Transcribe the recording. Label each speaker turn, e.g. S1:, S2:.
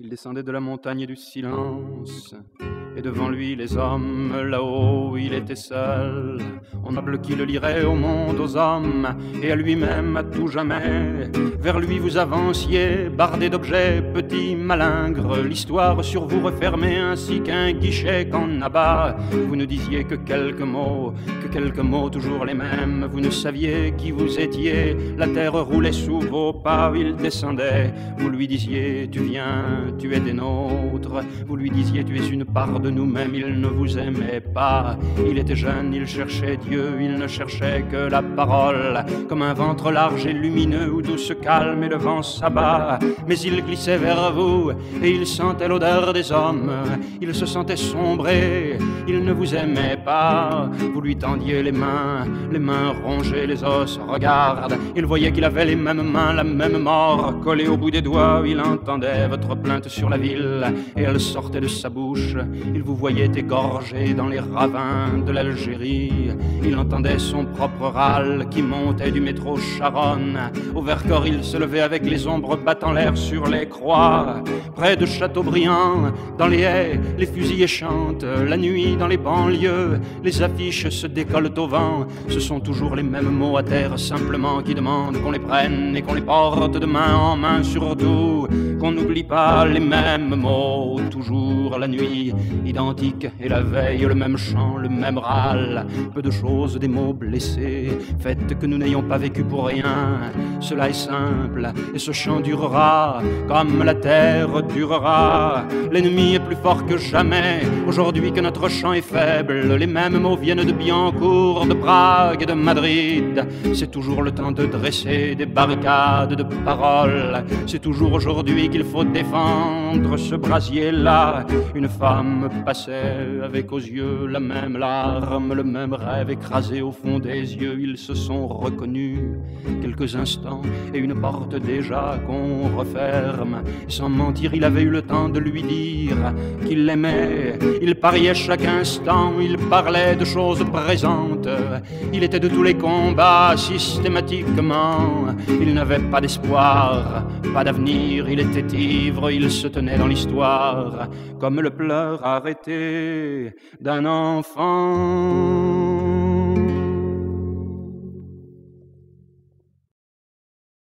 S1: Il descendait de la montagne du silence, et devant lui les hommes, là-haut il était seul. On noble qui le lirait au monde, aux hommes, et à lui-même à tout jamais. Vers lui vous avanciez, bardé d'objets, petits malingres, l'histoire sur vous refermée ainsi qu'un guichet qu'on abat. Vous ne disiez que quelques mots toujours les mêmes. Vous ne saviez qui vous étiez, la terre roulait sous vos pas, il descendait. Vous lui disiez tu viens, tu es des nôtres. Vous lui disiez tu es une part de nous-mêmes. Il ne vous aimait pas, il était jeune, il cherchait Dieu, il ne cherchait que la parole. Comme un ventre large et lumineux où d'où se calme et le vent s'abat. Mais il glissait vers vous et il sentait l'odeur des hommes. Il se sentait sombrer, il ne vous aimait pas. Vous lui tendiez les mains rongées, les os. Regarde, il voyait qu'il avait les mêmes mains, la même mort collée au bout des doigts. Il entendait votre plainte sur la ville et elle sortait de sa bouche. Il vous voyait égorgé dans les ravins de l'Algérie. Il entendait son propre râle qui montait du métro Charonne. Au Vercors, il se levait avec les ombres battant l'air sur les croix. Près de Chateaubriand, dans les haies, les fusillés chantent. La nuit, dans les banlieues, les affiches se décollent au vent. Ce sont toujours les mêmes mots à terre, simplement qui demandent qu'on les prenne et qu'on les porte de main en main. Surtout, qu'on n'oublie pas les mêmes mots. Toujours la nuit, identique, et la veille, le même chant, le même râle. Peu de choses, des mots blessés, faites que nous n'ayons pas vécu pour rien. Cela est simple, et ce chant durera, comme la terre durera. L'ennemi est plus fort que jamais, aujourd'hui que notre chant est faible. Les mêmes mots viennent de Billancourt, de Prague et de Madrid. C'est toujours le temps de dresser des barricades de paroles. C'est toujours aujourd'hui qu'il faut défendre ce brasier-là. Une femme passait avec aux yeux la même larme, le même rêve écrasé au fond des yeux. Ils se sont reconnus quelques instants et une porte déjà qu'on referme. Sans mentir, il avait eu le temps de lui dire qu'il l'aimait. Il pariait chaque instant, il parlait de choses présentes. Il était de tous les combats systématiquement. Il n'avait pas d'espoir, pas d'avenir. Il était ivre, il se tenait dans l'histoire comme le pleur arrêté d'un enfant.